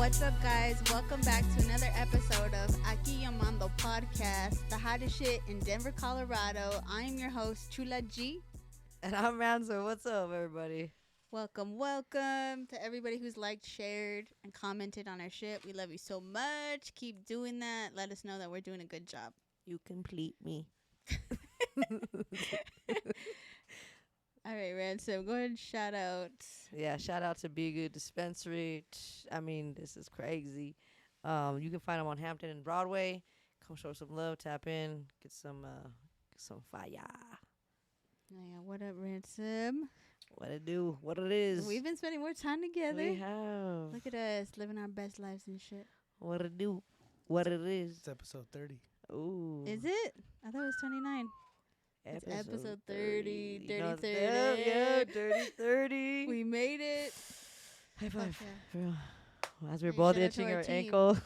What's up, guys? Welcome back to another episode of Aquí Llamando Podcast, the hottest shit in Denver, Colorado. I am your host, Chula G. And I'm Ransom. What's up, everybody? Welcome to everybody who's liked, shared, and commented on our shit. We love you so much. Keep doing that. Let us know that we're doing a good job. You complete me. All right, Ransom, go ahead and shout out. Yeah, shout out to Be Good Dispensary. I mean, this is crazy. You can find them on Hampton and Broadway. Come show some love, tap in, get some fire. Yeah, what up, Ransom? What it do? What it is? We've been spending more time together. We have. Look at us, living our best lives and shit. What it do? What it is? It's episode 30. Ooh. Is it? I thought it was 29. It's episode 30. You know, 30. Yeah, 30. We made it. High five. Okay. For real. As we're Hey, both shout out to itching our our team. ankle.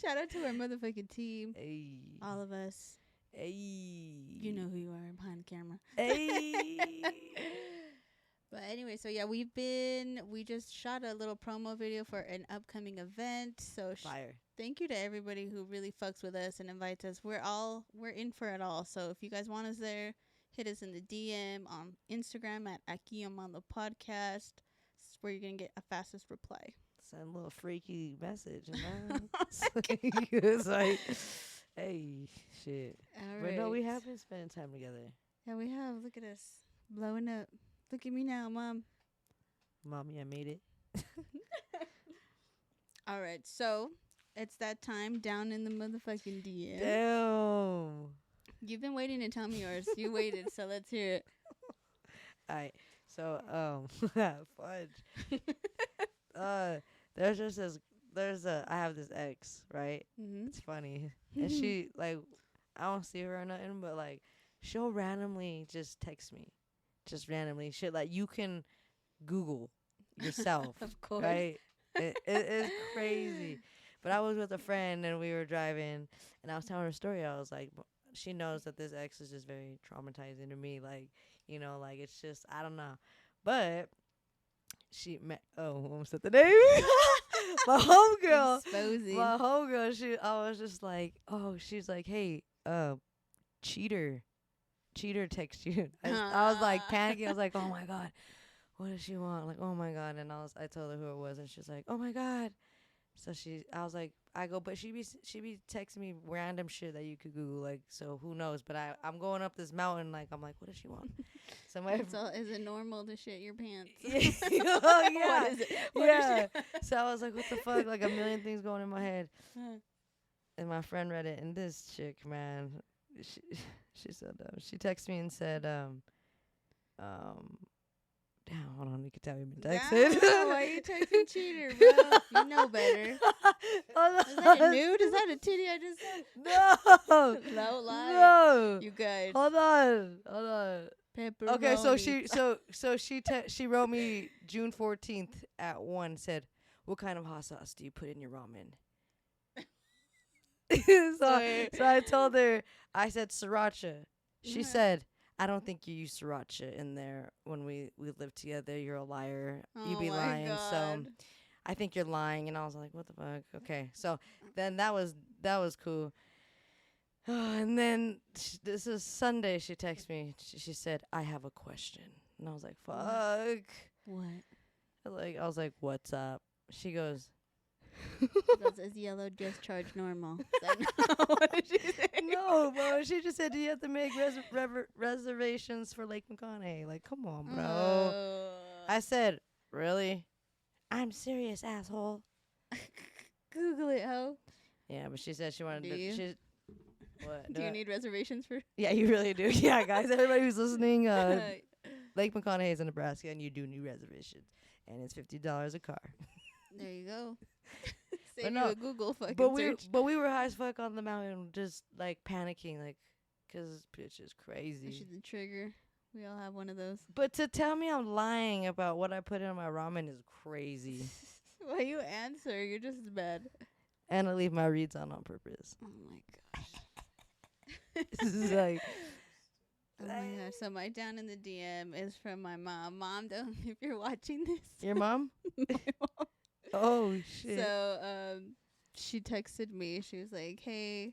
Shout out to our motherfucking team. Hey. All of us. Hey. You know who you are behind the camera. Hey. But anyway, so yeah, we just shot a little promo video for an upcoming event. So Fire. thank you to everybody who really fucks with us and invites us. We're in for it all. So if you guys want us there, hit us in the DM on Instagram at Aquí Llamando Podcast. This is where you're going to get a fastest reply. Send a little freaky message. And it's like, hey, shit. All But no, we right. have been spending time together. Yeah, we have. Look at us. Blowing up. Look at me now, Mom. Mommy, I made it. All right. So it's that time down in the motherfucking DM. Damn. You've been waiting to tell me yours. You waited, so let's hear it. All right. So, fudge. There's just this, I have this ex, right? Mm-hmm. It's funny. And she, like, I don't see her or nothing, but, like, she'll randomly just text me. Just randomly. Shit, like, you can Google yourself. Of course. Right? It is crazy. But I was with a friend, and we were driving, and I was telling her a story. I was like, she knows that this ex is just very traumatizing to me. Like, you know, like, it's just, I don't know. But she met, almost said the name. My homegirl. Exposing. My homegirl, I was just like, she's like, hey, cheater text you. I was like panicking. I was like, oh my God, what does she want? Like, oh my God. And I told her who it was, and she's like, oh my God. So but she be texting me random shit that you could Google, like, so who knows? But I'm going up this mountain, like, I'm like, what does she want? So So is it normal to shit your pants? yeah. What is it? What is Yeah. it? So I was like, what the fuck? Like a million things going in my head. And my friend read it, and this chick, man, she said, she texted me and said, damn, hold on, you can tell me been texting. Nah, why you texting cheater, bro? You know better. Is that a nude? Is that a titty I just said? No. No lie. No. You guys. Hold on. Pepperoni. Okay, so she wrote me June 14th at 1, said, what kind of hot sauce do you put in your ramen? so I told her, I said sriracha. She Yeah. said, I don't think you use sriracha in there when we lived together. You're a liar. You Oh be my lying. So God. I think you're lying. And I was like, what the fuck? Okay. So then that was cool. And then this is Sunday. She texted me. She said, I have a question. And I was like, fuck. What? I was like, what's up? She goes, Is yellow discharge normal? Is that what did she say? no, bro. She just said, do you have to make reservations for Lake McConaughey? Like, come on, bro. Oh. I said, really? I'm serious, asshole. Google it, ho. Yeah, but she said she wanted Do to. you? What? Do you need reservations for? Yeah, you really do. Yeah, guys, everybody who's listening, Lake McConaughey is in Nebraska, and you do need reservations, and it's $50 a car. There you go. But Save no, you a Google fucking But search. we were high as fuck on the mountain, just like panicking, like, 'cause this bitch is crazy. She's the trigger. We all have one of those. But to tell me I'm lying about what I put in my ramen is crazy. Why you answer? You're just as bad. And I leave my reads on purpose. Oh my gosh. This is like, Oh my gosh. So my down in the DM is from my mom. Mom, don't if you're watching this. your mom? My mom. Oh shit. So she texted me. She was like, "Hey,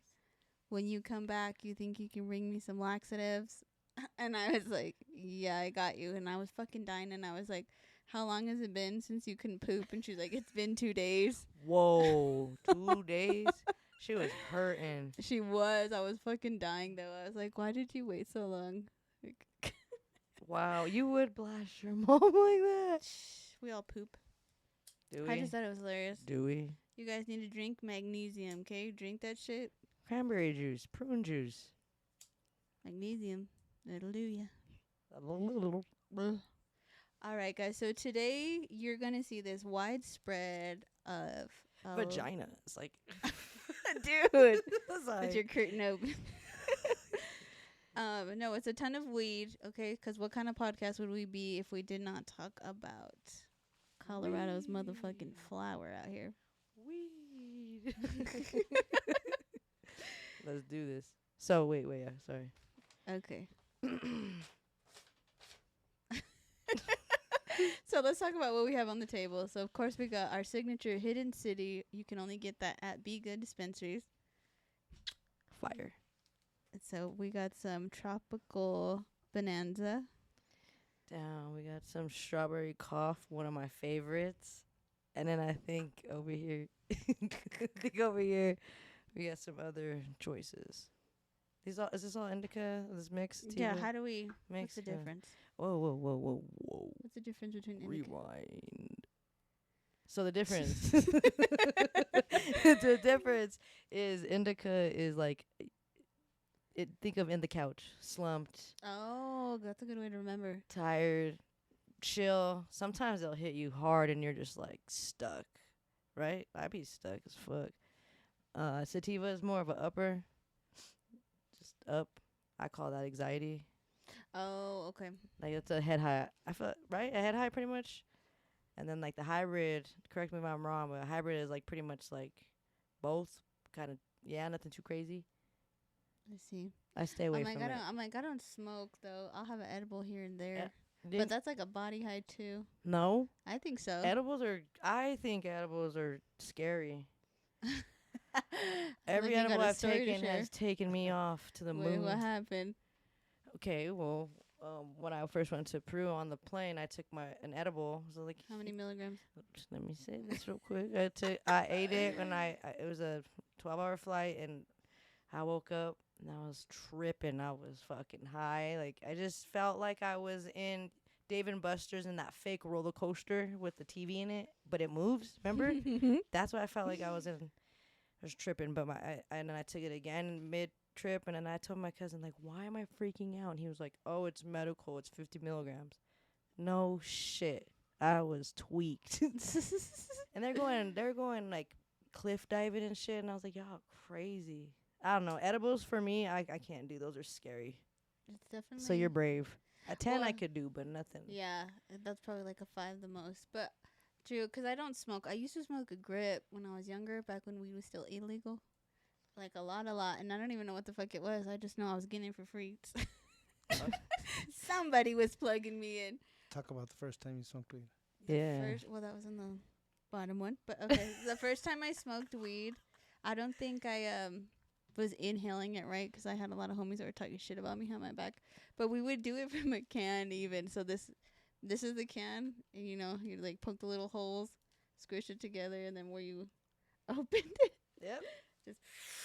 when you come back, you think you can bring me some laxatives?" And I was like, "Yeah, I got you." And I was fucking dying. And I was like, "How long has it been since you couldn't poop?" And she's like, "It's been 2 days." Whoa, 2 days. She was hurting. She was. I was fucking dying though. I was like, "Why did you wait so long?" Like, Wow, you would blast your mom like that? we all poop. Do I we? just thought it was hilarious. Do we? You guys need to drink magnesium, okay? Drink that shit. Cranberry juice, prune juice. Magnesium. It'll do ya. All right, guys. So today you're gonna see this widespread of Vagina. It's like, dude, it's like with your curtain open. No, it's a ton of weed. Okay, because what kind of podcast would we be if we did not talk about Colorado's motherfucking flower out here? weed. Let's do this. So wait, yeah, sorry. Okay. So let's talk about what we have on the table. So of course we got our signature Hidden City. You can only get that at Be Good dispensaries. Fire. So we got some tropical bonanza. Down. We got some strawberry cough, one of my favorites. And then I think over here, we got some other choices. Is this all indica? This mixed? Yeah, Tiva? how do we Mixed, what's the difference? Whoa. What's the difference between indica? Rewind. So the difference, the difference is indica is like, think of in the couch, slumped, Oh, that's a good way to remember. tired, chill. Sometimes they'll hit you hard and you're just like stuck, right? I'd be stuck as fuck. Sativa is more of a upper, just up. I call that anxiety. Oh, okay. Like it's a head high. I feel right, a head high pretty much. And then like the hybrid, correct me if I'm wrong, but a hybrid is like pretty much like both, kind of. Yeah, nothing too crazy. I see. I stay away from it. I don't smoke though. I'll have an edible here and there. Didn't- But that's like a body high too. no, I think so. I think edibles are scary. Every Like you got edible a I've story to taken share. has taken me off to the Wait, moon. what happened? Okay, well, when I first went to Peru on the plane, I took an edible. So like, How many milligrams? let me say this real quick. I ate it when it was a 12-hour flight, and I woke up and I was tripping. I was fucking high. Like I just felt like I was in Dave and Buster's in that fake roller coaster with the TV in it, but it moves. Remember? That's what I felt like I was in. I was tripping, but and then I took it again mid trip, and then I told my cousin like, "Why am I freaking out?" And he was like, "Oh, it's medical. It's 50 milligrams." No shit. I was tweaked. And they're going like cliff diving and shit, and I was like, "Y'all crazy." I don't know. Edibles for me, I can't do. Those are scary. It's definitely. So you're brave. At 10 I Well, could do, but nothing. Yeah, that's probably like a 5 the most. But true, 'cause I don't smoke. I used to smoke a grip when I was younger, back when weed was still illegal. Like a lot. And I don't even know what the fuck it was. I just know I was getting it for free. Somebody was plugging me in. Talk about the first time you smoked weed. Yeah. Well, that was in the bottom one. But okay, the first time I smoked weed, I don't think I was inhaling it right, 'cause I had a lot of homies that were talking shit about me behind my back. But we would do it from a can even. So this is the can. And, you know, you like poke the little holes, squish it together, and then where you opened it. Yep. Just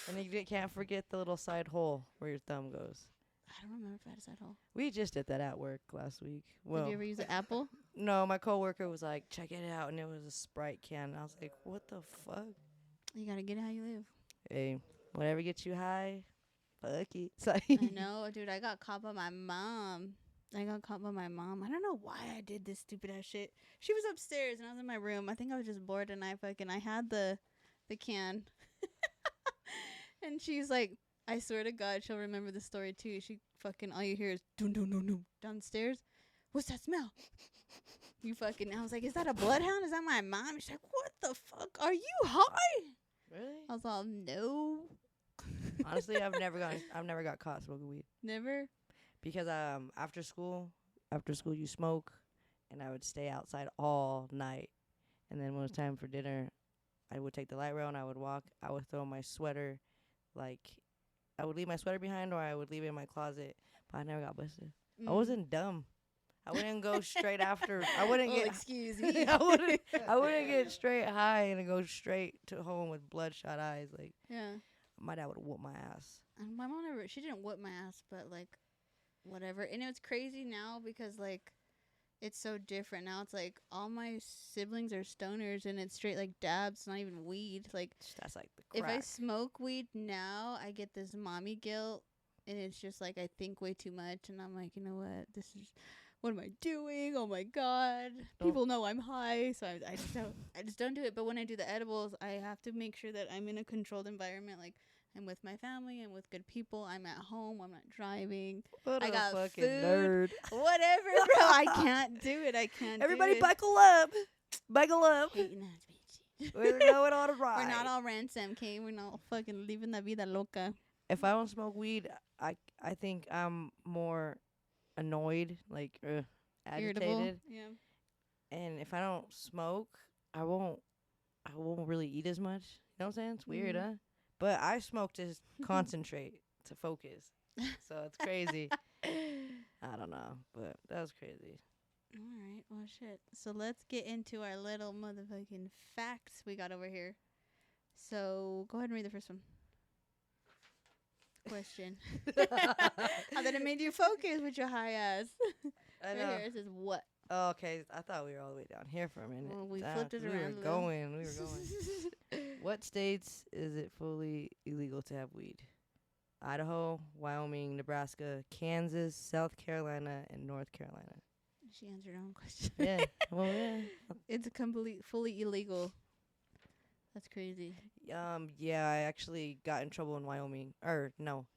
And you can't forget the little side hole where your thumb goes. I don't remember if I had a side hole. We just did that at work last week. Did Well, you ever use an apple? no, my coworker was like, "Check it out," and it was a Sprite can. And I was like, "What the fuck?" You gotta get it how you live. Hey, whatever gets you high, fuck it. So I know, dude. I got caught by my mom. I don't know why I did this stupid ass shit. She was upstairs and I was in my room. I think I was just bored and I had the can. And she's like, I swear to God, she'll remember the story too. She fucking, all you hear is dun dun dun dun downstairs. What's that smell? I was like, is that a bloodhound? Is that my mom? She's like, what the fuck? Are you high? really, I was all, no. honestly, I've never got caught smoking weed Never? because after school you smoke, and I would stay outside all night, And then when it was time for dinner, I would take the light rail and I would walk. I would throw my sweater, like, I would leave my sweater behind or I would leave it in my closet. But I never got busted. I wasn't dumb. I wouldn't go straight after. I wouldn't Oh, get. excuse me. I wouldn't get straight high and go straight to home with bloodshot eyes. Like, Yeah. my dad would whoop my ass. And my mom never, she didn't whip my ass, but like, whatever. And it's crazy now because like, it's so different now. It's like all my siblings are stoners, and it's straight like dabs, not even weed. Like, That's like the if I crack. smoke weed now, I get this mommy guilt, and it's just like I think way too much, and I'm like, you know what? This is, what am I doing? Oh my god! People know I'm high, so I just don't do it. But when I do the edibles, I have to make sure that I'm in a controlled environment. Like, I'm with my family, I'm with good people, I'm at home, I'm not driving. What I a got fucking food. nerd. Whatever, bro. I can't do it. I can't. Everybody do it. buckle up. Buckle up. Hating ass bitch. We're going on a ride. We're not all ransom, okay? We're not fucking living la vida loca. If I don't smoke weed, I think I'm more annoyed, like agitated. Irritable. Yeah. And if I don't smoke, I won't really eat as much. You know what I'm saying? It's weird, Mhm. huh? But I smoke to concentrate, to focus. So it's crazy. I don't know, but that was crazy. All right. Well, shit. So let's get into our little motherfucking facts we got over here. So go ahead and read the first one. Question. How that it made you focus with your high ass. I Right know. here it says what? Oh, okay, I thought we were all the way down here for a minute. Well, we Damn, flipped it 'cause around a We were little. going. What states is it fully illegal to have weed? Idaho, Wyoming, Nebraska, Kansas, South Carolina, and North Carolina. She answered her own question. Yeah. Well, yeah. It's fully illegal. That's crazy. Yeah, I actually got in trouble in Wyoming. Or no,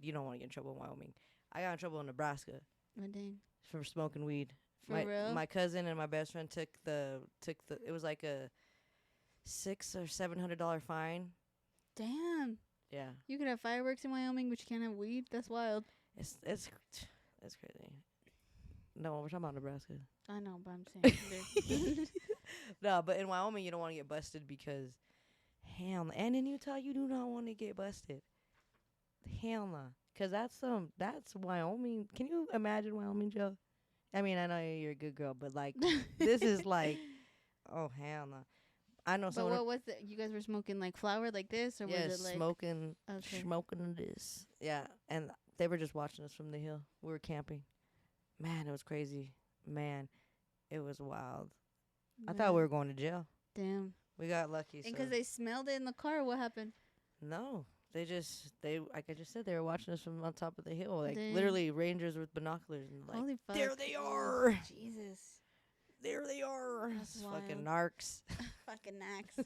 you don't want to get in trouble in Wyoming. I got in trouble in Nebraska Oh, dang. for smoking weed. For my real? my cousin and my best friend took the it was like a $600 or $700 fine. Damn. Yeah. You could have fireworks in Wyoming, but you can't have weed? That's wild. It's crazy. No, we're talking about Nebraska. I know, but I'm saying. No, but in Wyoming you don't want to get busted because hell no. And in Utah you do not want to get busted. Hell no. 'Cause that's Wyoming. Can you imagine Wyoming, Joe? I mean, I know you're a good girl, but like this is like, oh hell no. I know But someone. what was it? You guys were smoking like flour like this, or Yeah, was it like smoking, Okay. smoking this. Yeah, and they were just watching us from the hill. We were camping. Man, it was crazy. Man, it was wild. I thought we were going to jail. Damn. We got lucky. And 'cause they smelled it in the car, what happened? No, they like I just said, they were watching us from on top of the hill, like Damn. literally rangers with binoculars, and like Holy fuck. there they Ugh, are. Jesus. there they are. That's It's fucking wild. narcs. Fucking axe.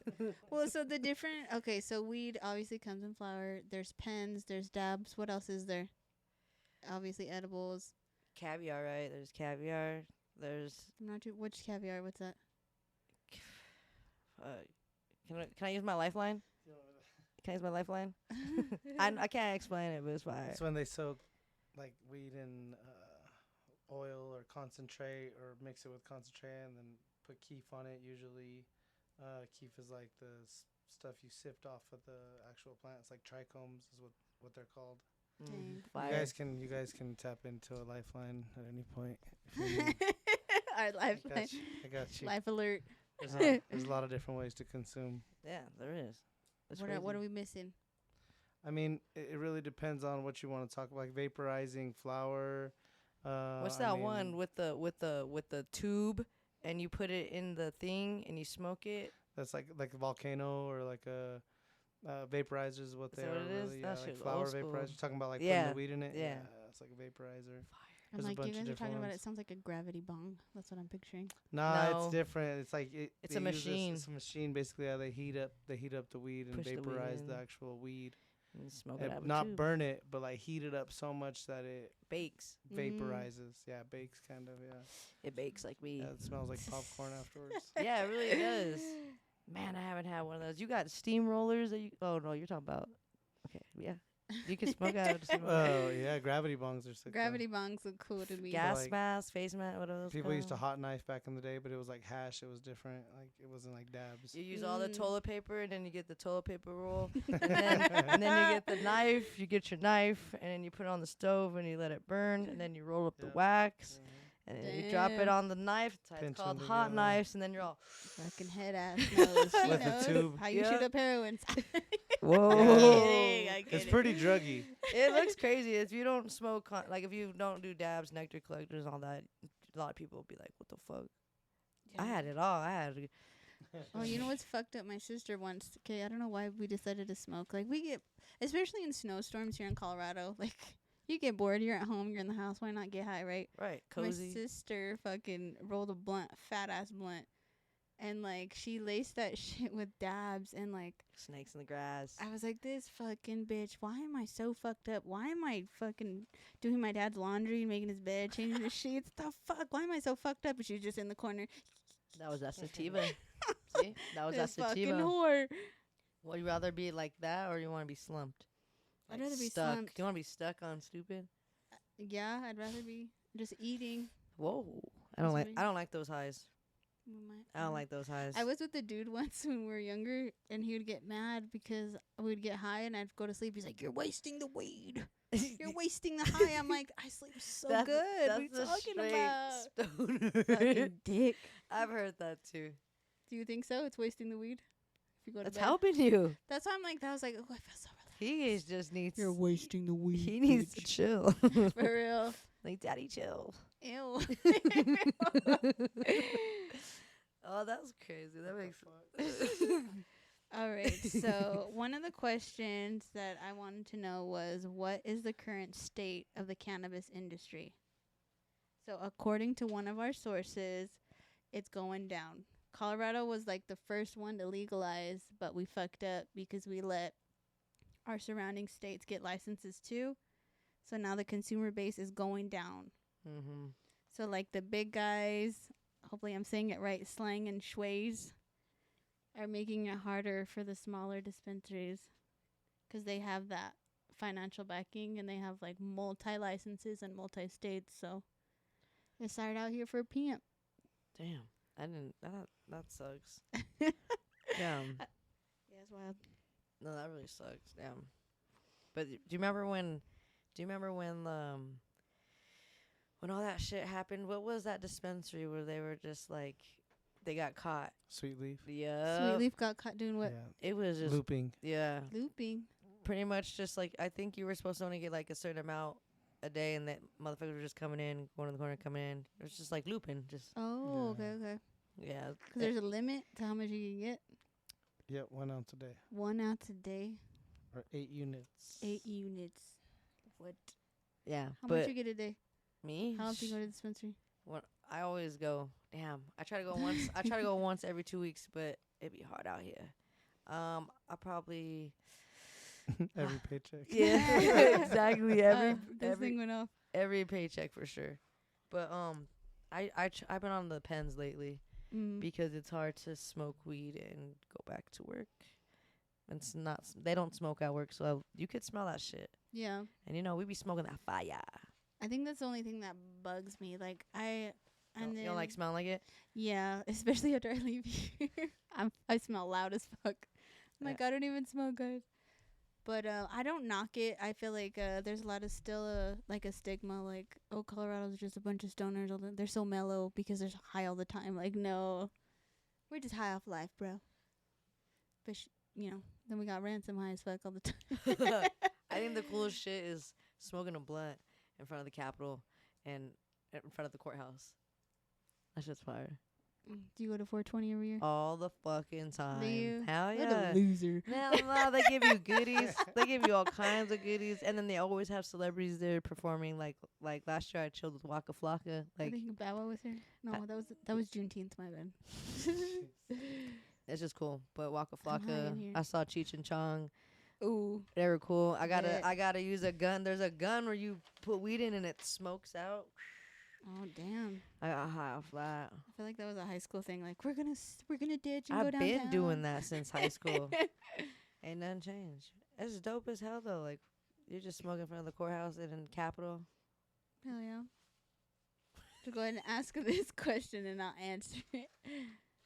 Well, so the different. Okay, so weed obviously comes in flour. There's pens. There's dabs. What else is there? Obviously edibles. Caviar, right? There's caviar. There's I'm not too. Which caviar? What's that? can I use my lifeline? Can I use my lifeline? I can't explain it, but it's fine. It's when they soak like weed in oil or concentrate or mix it with concentrate and then put keef on it. Usually, keef is like the stuff you sift off of the actual plant. It's like trichomes is what they're called. Dang. Fire. You guys can tap into a lifeline at any point. If you need. Our I lifeline. got you. I got you. Life alert. There's a lot of different ways to consume. Yeah, there is. It's What are crazy. we missing? I mean, it really depends on what you want to talk about. Like vaporizing flour. What's I that mean, one with the tube and you put it in the thing and you smoke it? That's like a volcano or like a vaporizer is what Is they that are. what it is? Really, That like shit's flour old school. vaporizer. You're talking about like putting Yeah, the weed in it. yeah. It's like a vaporizer. I'm There's a like, bunch you of guys are different talking about it. ones. It sounds like a gravity bong. That's what I'm picturing. Nah, No. it's different. It's like It's they a use this- machine. It's a machine. Basically, how they heat up the weed and Push the weed vaporize the in. actual weed. And smoke it out of a Not tube. burn it, but like heat it up so much that it Bakes. vaporizes. Yeah, bakes kind of. Yeah. It bakes like weed. Yeah, it smells like popcorn afterwards. Yeah, it really does. Man, I haven't had one of those. You got steamrollers that you? Oh no, you're talking about. Okay, yeah. You can smoke out. Oh yeah, gravity bongs are sick. Gravity bongs look cool to me. Gas like, mask, face mask, what are those People used to called? hot knife back in the day, but it was like hash. It was different. Like it wasn't like dabs. You use all the Mm. toilet paper, and then you get the toilet paper roll, and then you get the knife. You get your knife, and then you put it on the stove, and you let it burn, and then you roll up the Yep. wax, and then you drop it Damn. on the knife. It's Pinch called 'em hot together. knives, and then you're all, Fucking head ass knows. She With the knows tube. how you Yeah. shoot up heroin. whoa. I'm kidding. I It's get pretty it. druggy. It looks crazy. If you don't smoke, like if you don't do dabs, nectar collectors, all that, a lot of people will be like, "What the fuck?" I had it all. I had. Oh, you know what's fucked up? My sister once. Okay, I don't know why we decided to smoke. Like we get, especially in snowstorms here in Colorado. Like you get bored. You're at home. You're in the house. Why not get high, right? Right, My cozy. sister fucking rolled a blunt, fat ass blunt, and like she laced that shit with dabs, and like Snakes in the grass. I was like, this fucking bitch. Why am I so fucked up? Why am I fucking doing my dad's laundry, making his bed, changing the sheets? The fuck? Why am I so fucked up? And she's just in the corner. That was that sativa. See, that was that This fucking sativa. whore. Would you rather be like that, or you want to be slumped? I'd rather be stuck. slumped. Do you want to be stuck on stupid? Yeah, I'd rather be just eating. Whoa, I don't That's like. me. I don't like those highs. with my- I don't like those highs. I was with the dude once when we were younger, and he would get mad because we'd get high and I'd go to sleep. He's like, "You're wasting the weed. You're wasting the high." I'm like, "I sleep so That's- good. What are you that's a talking straight about?" stoner. Fucking dick. I've heard that too. Do you think so? It's wasting the weed if you go to It's bed. helping you. That's why I'm like, that was like, oh, I feel so relaxed. He just needs. wasting the weed. He needs to chill. For real. Like, daddy, chill. Ew. Oh, that's crazy. That makes. All right. So one of the questions that I wanted to know was, what is the current state of the cannabis industry? So according to one of our sources, it's going down. Colorado was like the first one to legalize, but we fucked up because we let our surrounding states get licenses too. So now the consumer base is going down. Mm-hmm. So like the big guys, hopefully I'm saying it right, Slang and Schways, are making it harder for the smaller dispensaries because they have that financial backing and they have like multi-licenses and multi-states. So it's hard out here for a pimp. Damn, I didn't. That sucks. Yeah, Damn. it's wild. No, that really sucks. Damn. But do you remember when? Do you remember when all that shit happened? What was that dispensary where they were just like, they got caught? Sweet leaf. Yeah. Sweet Leaf got caught doing what? Yeah. It was just Looping. yeah, Looping. pretty much just like I think you were supposed to only get like a certain amount a day, and that motherfuckers were just coming in, going to the corner, coming in. It was just like looping, just Oh, Yeah. okay. yeah. Because there's a limit to how much you can get. Yep, 1 ounce a day 1 ounce a day, or 8 units. 8 units. What? Yeah, How but much you get a day? me, How often you go to the dispensary? when I always go, damn. I try to go once. I try to go once every 2 weeks, but it'd be hard out here. I probably Every paycheck. yeah, exactly This thing went off. every paycheck for sure. But I've been on the pens lately Mm. because it's hard to smoke weed and go back to work. It's not. They don't smoke at work, so you could smell that shit. Yeah. And you know we be smoking that fire. I think that's the only thing that bugs me. Like You don't like smelling like it? yeah, especially after I leave here. I smell loud as fuck. I'm like, I don't even smell good. But I don't knock it. I feel like there's a lot of still like a stigma, like, oh, Colorado's just a bunch of stoners. They're so mellow because they're so high all the time. Like, no, we're just high off life, bro. But then we got ransom high as fuck all the time. I think the coolest shit is smoking a blunt in front of the Capitol and in front of the courthouse. That shit's fire. Do you go to 420 every year? All the fucking time. Do you? Hell What yeah. a loser. No, they give you goodies. They give you all kinds of goodies, and then they always have celebrities there performing. Like last year, I chilled with Waka Flocka. I Like think Bow Wow was here. No, that was Juneteenth. My bad. it's just cool. But Waka I'm high in Flocka, here. I saw Cheech and Chong. Ooh, They were cool. I Yeah. gotta use a gun. There's a gun where you put weed in and it smokes out. oh damn! I got high off that. I feel like that was a high school thing. Like we're gonna ditch and I've go downtown. been doing that since high school. Ain't nothing changed. It's dope as hell though. Like You're just smoking in front of the courthouse and in Capitol. Hell yeah. So go ahead and ask this question and I'll answer it.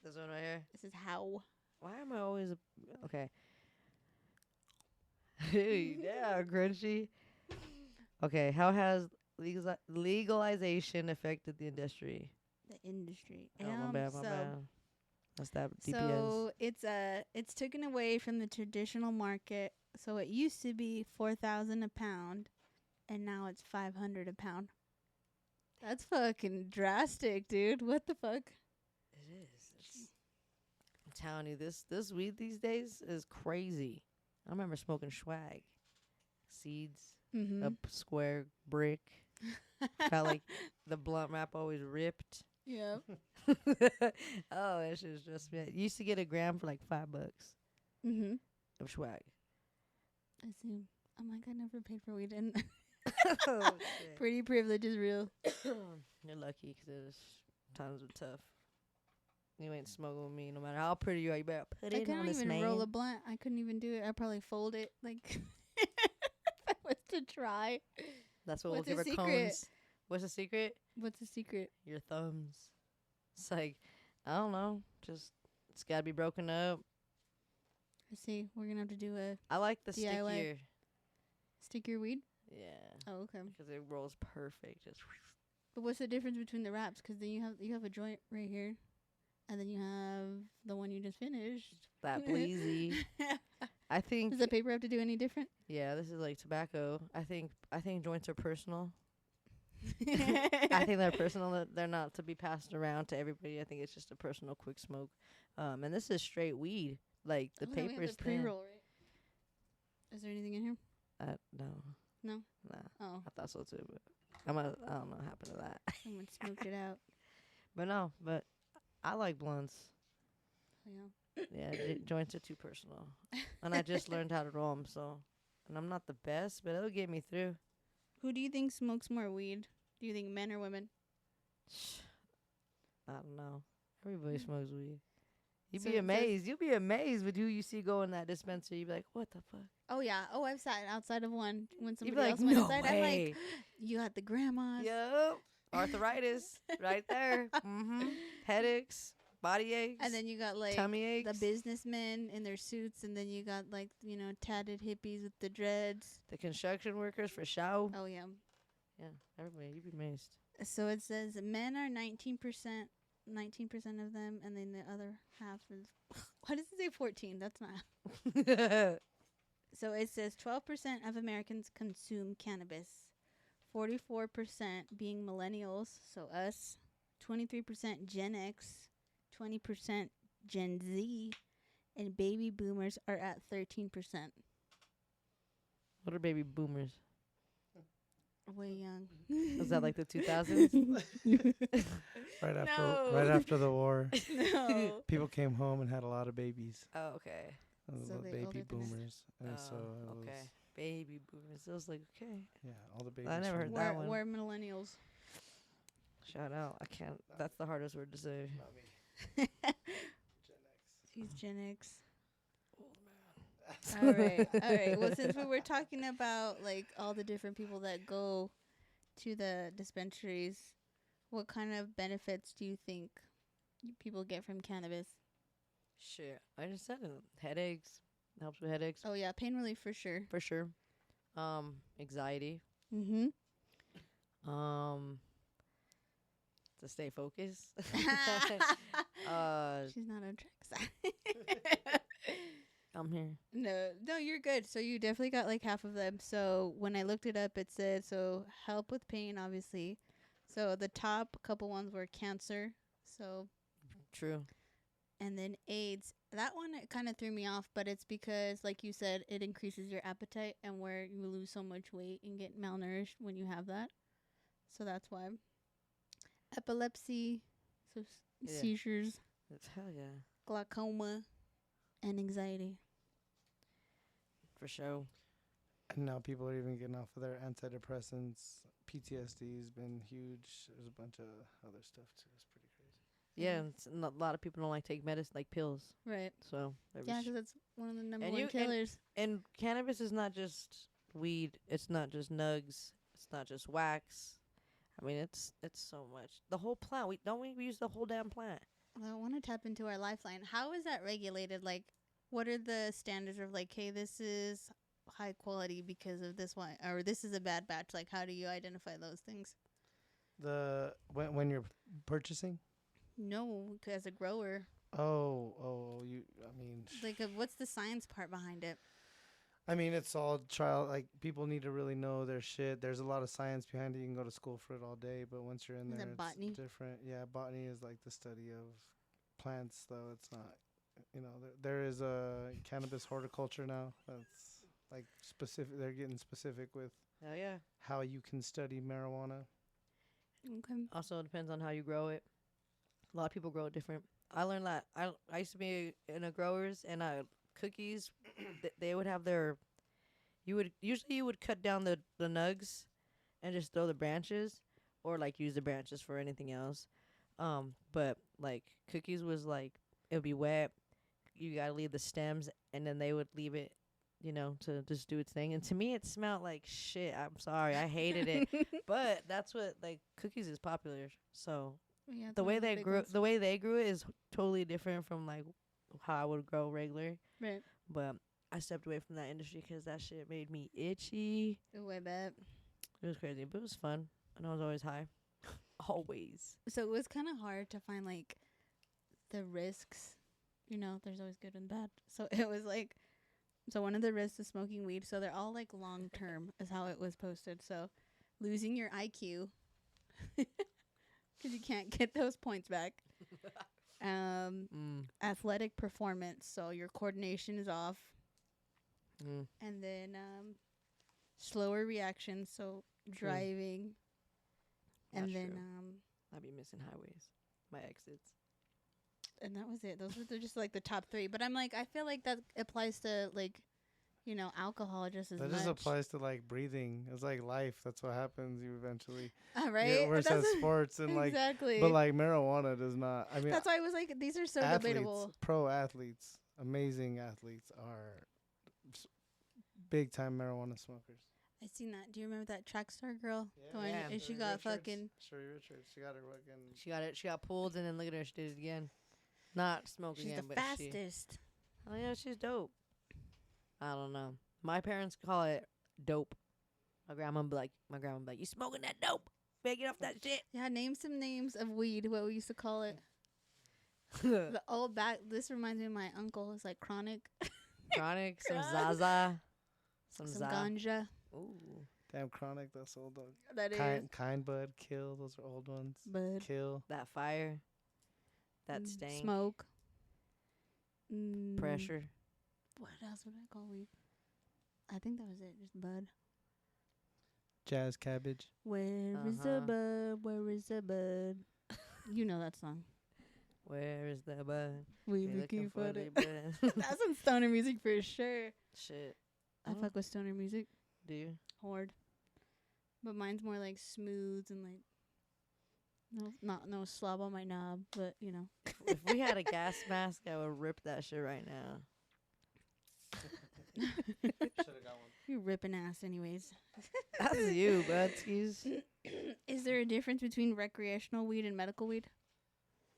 This one right here. This is how. Why am I always okay? Yeah, crunchy. Okay, how has legalization affected the industry? The industry. Oh, my bad, my bad. That's that DPS. So it's taken away from the traditional market. So it used to be 4,000 a pound, and now it's 500 a pound. That's fucking drastic, dude. What the fuck? It is. I'm telling you, this weed these days is crazy. I remember smoking swag, seeds, Mm-hmm. a square brick. Felt like the blunt wrap always ripped. Yeah. Oh, that shit was just bad. You used to get a gram for like $5 Mm-hmm. of swag. I see. I'm like, I never paid for weed, and Oh, shit. pretty privilege is real. You're lucky 'cause times are tough. You ain't smoking with me no matter how pretty you are. You better put I it on couldn't this even man. roll a blunt. I couldn't even do it. I'd probably fold it like if I was to try. That's what What's we'll give the her secret? cones. What's the secret? What's the secret? Your thumbs. It's like, I don't know. Just, it's got to be broken up. I see. We're gonna have to do a I like the DIY. stickier. stick your weed. Yeah. Oh, okay. Because it rolls perfect. Just But what's the difference between the wraps? 'Cause then you have a joint right here, and then you have the one you just finished. that bleezy. I think, Does the paper have to do any different? yeah, this is like tobacco. I think joints are personal. I think they're personal. They're not to be passed around to everybody. I think it's just a personal quick smoke. And this is straight weed. Like the Oh, then we paper have is the thin. pre-roll, right? Is there anything in here? No. No? Nah. Oh, I thought so too, but I don't know what happened to that. someone smoked it out. But no, but I like blunts. Yeah. Yeah, joints are too personal. And I just learned how to roll 'em, so. And I'm not the best, but it'll get me through. Who do you think smokes more weed? Do you think men or women? I don't know. Everybody smokes weed. You'd So be it says- amazed. You'd be amazed with who you see go in that dispensary. You'd be like, what the fuck? Oh yeah. Oh, I've sat outside of one when You'd somebody be like, else went no inside. I'm like, way. you got the grandmas. Yup. Arthritis. Right there. Mm-hmm. Headaches. Body aches. And then you got like tummy aches. the businessmen in their suits, and then you got like tatted hippies with the dreads. The construction workers for show. Oh yeah. Yeah. Everybody. You'd be amazed. So it says men are 19%, 19% of them, and then the other half is. Why does it say 14? That's not. So it says 12% of Americans consume cannabis, 44% being millennials, so us, 23% Gen X, 20% Gen Z, and baby boomers are at 13%. What are baby boomers? Way young. Was that like the 2000s? Right after the war, No. people came home and had a lot of babies. Oh, okay. The So they baby older than us. boomers, and so it was, okay. Baby boomers. I was like, okay. yeah, all the babies. never heard from- that We're, one. we're millennials. Shout out. I can't. That's the hardest word to say. Not me. She's Gen X. All right. All right. Well, since we were talking about like all the different people that go to the dispensaries, what kind of benefits do you think people get from cannabis? Shit. I just said it. Headaches. Helps with headaches. Oh yeah, pain relief for sure. For sure. Anxiety. Mm-hmm. To stay focused. She's not on track. I'm here. No, you're good. So you definitely got like half of them. So when I looked it up, it said so help with pain, obviously. So the top couple ones were cancer. So True. and then AIDS. That one it kind of threw me off, but it's because, like you said, it increases your appetite and where you lose so much weight and get malnourished when you have that. So that's why. Epilepsy, so Yeah. seizures, It's hell yeah. glaucoma, and anxiety. For sure. And now people are even getting off of their antidepressants. PTSD has been huge. There's a bunch of other stuff too. It's pretty crazy. Yeah, and a lot of people don't like take medicine, like pills. Right. So, Yeah, 'cause that's one of the number And one you- and- killers. and cannabis is not just weed. It's not just nugs. It's not just wax. I mean, it's so much. The whole plant. We use the whole damn plant. Well, I want to tap into our lifeline. How is that regulated? Like, what are the standards of like, hey, this is high quality because of this one, or this is a bad batch? Like, how do you identify those things? When you're purchasing. No, as a grower, You. I mean. like, what's the science part behind it? I mean, it's all trial. Like, people need to really know their shit. There's a lot of science behind it. You can go to school for it all day, but once you're in Is there, it it's botany? different. Yeah, botany is like the study of plants, though. It's not. There is a cannabis horticulture now. That's like specific. They're getting specific with Hell yeah. how you can study marijuana. Okay. Also, it depends on how you grow it. A lot of people grow it different. I learned that. I used to be in a growers, and cookies, they would have their. You would cut down the nugs, and just throw the branches, or like use the branches for anything else. But like cookies was like it would be wet. You gotta leave the stems, and then they would leave it, to just do its thing. And to me, it smelled like shit. I'm sorry, I hated it. But that's what like cookies is popular. So Yeah, it's the one way of the they big grew, ones. the way they grew it is totally different from like how I would grow regular. Right. But I stepped away from that industry 'cause that shit made me itchy. Oh, I bet. It was crazy, but it was fun, and I was always high. Always. So it was kind of hard to find like the risks. There's always good and bad. So it was like, so one of the risks is smoking weed. So they're all like long term, is how it was posted. So losing your IQ because you can't get those points back. Athletic performance, so your coordination is off, and then slower reaction, so driving, and That's then true. I'd be missing highways, my exits. and that was it. Those were just like the top three. But I'm like, I feel like that applies to like, alcohol just as That much. just applies to like breathing. It's like life. That's what happens. You eventually Right? get worse at That's- sports and like. exactly. But like marijuana does not. I mean, That's why I was like, these are so athletes, debatable. pro athletes, amazing athletes are big time marijuana smokers. I seen that. Do you remember that track star girl? The one- Yeah. and she got fucking. Shuri Richards. She got her fucking. She got pulled, and then look at her, she did it again. Not smoking She's again, the but fastest. oh yeah, she's dope. I don't know. My parents call it dope. My grandma be like, you smoking that dope? Better get off that shit. Yeah, name some names of weed. What we used to call it. The old back. This reminds me of my uncle. It's like chronic, Chronic, some God. Zaza, some some Za. ganja. Ooh, Damn chronic. That's old dog. That is. Kind bud. Kill. Those are old ones. Bud. Kill. that fire, that stank, Smoke. pressure. What else would I call weed? I think that was it. Just bud. Jazz cabbage. Where is the bud? Where is the bud? You know that song. Where is the bud? We We looking for the. bud. That's some stoner music for sure. Shit. I Oh. fuck with stoner music Do you? hard, but mine's more like smooth and like no slob on my knob, but If we had a gas mask, I would rip that shit right now. Should have got one. you're ripping ass anyways. That's you, budskies. Is there a difference between recreational weed and medical weed?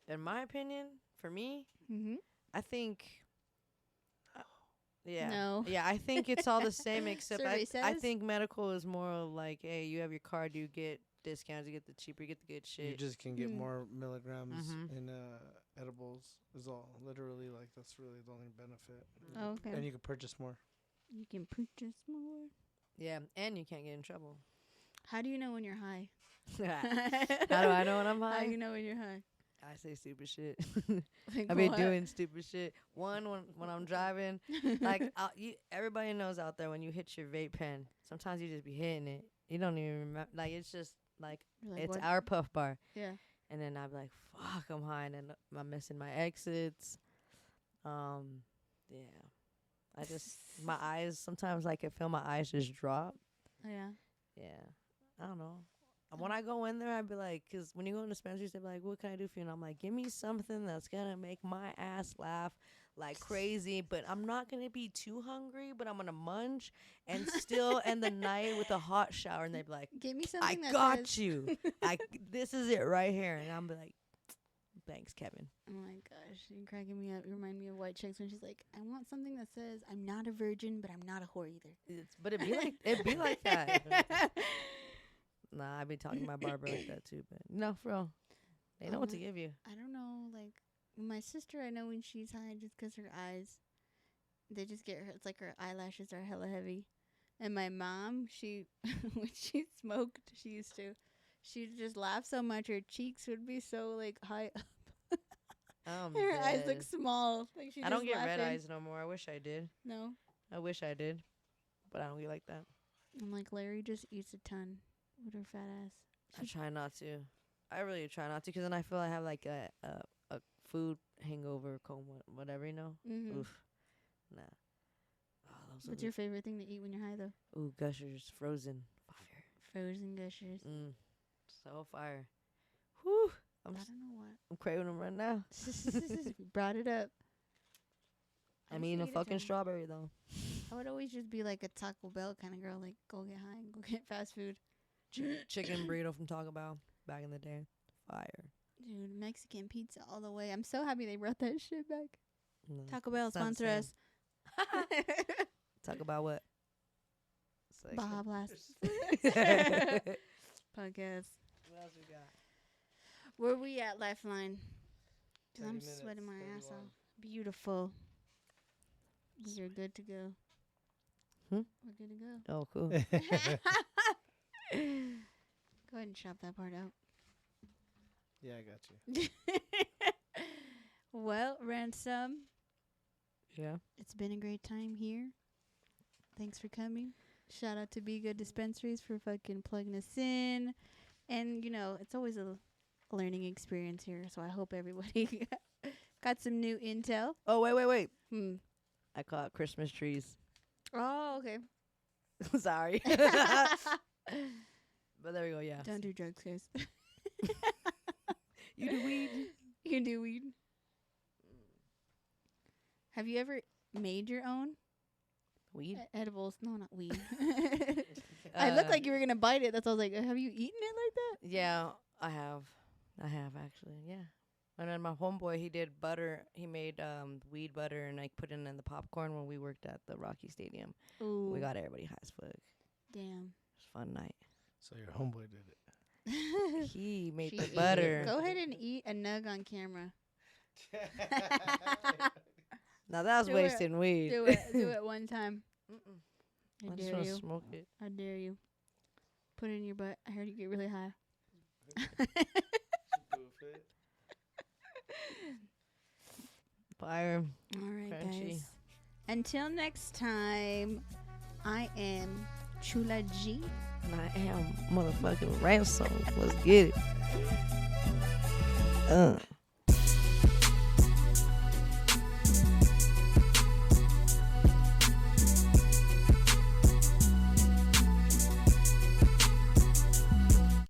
In my opinion, for me, Mm-hmm. I think. Yeah. No. Yeah, I think it's all the same except Survey I says? think medical is more of like, hey, you have your card, you get discounts, you get the cheaper, you get the good You shit. just can get Mm. more milligrams Mhm. in edibles. Is all. Literally, like that's really the only benefit. Oh, okay. And you can purchase more. You can purchase more. Yeah, and you can't get in trouble. How do you know when you're high? How do I know when I'm How high? do you know when you're high? I say stupid shit. Like I've been what? doing stupid shit. One, when I'm driving, like everybody knows out there when you hit your vape pen, sometimes you just be hitting it. You don't even remember. Like it's just like You're like, it's what? our puff bar. Yeah. And then I'd be like, fuck, I'm high. And then I'm missing my exits. Yeah. I just, my eyes, sometimes I can feel my eyes just drop. Yeah. Yeah. I don't know. And when I go in there, I'd be like, because when you go in dispensaries, they'd be like, what can I do for you? And I'm like, give me something that's going to make my ass laugh like crazy, but I'm not gonna be too hungry, but I'm gonna munch and still end the night with a hot shower. And they'd be like, Give me I something that got says, you. This is it right here. And I'm be like, thanks, Kevin. Oh my gosh, you're cracking me up. You remind me of White Chicks when she's like, I want something that says I'm not a virgin, but I'm not a whore either. But it'd be like that. Nah, I be talking to my barber like that too. But no, for real, they know what to give you. I don't know, like my sister, I know when she's high, just 'cause her eyes, they just get her. It's like her eyelashes are hella heavy. And my mom, she when she smoked, she'd just laugh so much her cheeks would be so like high up. Her eyes look small. Like I don't get red eyes no more. I wish I did. No. I wish I did, but I don't get like that. I'm like, Larry just eats a ton with her fat ass. I try not to. I really try not to, 'cause then I feel I have like a food hangover, coma, whatever, you know. Mm-hmm. Oof, nah. Oh, those are What's your favorite thing to eat when you're high though? Ooh, Gushers, frozen, fire. Frozen Gushers. So fire. Whew. I don't know what. I'm craving them right now. You brought it up. I used mean, to a eat it fucking too. strawberry though. I would always just be like a Taco Bell kind of girl, like go get high and go get fast food. Chicken burrito from Taco Bell back in the day. Fire. Dude, Mexican pizza all the way. I'm so happy they brought that shit back. No. Taco Bell It's not the sponsor same. us. Talk about what? Baja Blast What podcast. else we got? Where we at, Lifeline? 'Cause 30 I'm minutes, sweating my ass 31. off. Beautiful. You're good to go. Hmm? We're good to go. Oh, cool. Go ahead and chop that part out. Yeah, I got you. Well, Ransom, Yeah. it's been a great time here. Thanks for coming. Shout out to Be Good Dispensaries for fucking plugging us in. And, you know, it's always a learning experience here. So I hope everybody got some new intel. Oh, wait. Hmm. I caught Christmas trees. Oh, okay. Sorry. But there we go, yeah. Don't do drugs, guys. You do weed? You do weed. Have you ever made your own Weed? edibles? No, not weed. I looked like you were gonna bite it. That's why I was like, have you eaten it like that? Yeah, I have. I have, actually, yeah. And then my homeboy, he did butter. He made weed butter and like put it in the popcorn when we worked at the Rocky Stadium. Ooh, We got everybody high as fuck. It damn. was a fun night. So your homeboy did it. He made She the ate it. butter. Go ahead and eat a nug on camera. Now that was Do it. wasting weed. Do it. Do it one time. Mm-mm. I I just dare want you. to smoke it. I dare you. Put it in your butt. I heard you get really high. Fire. All right, Crunchy. guys. Until next time, I am Chula G. And I am motherfucking Ransom. Let's get it.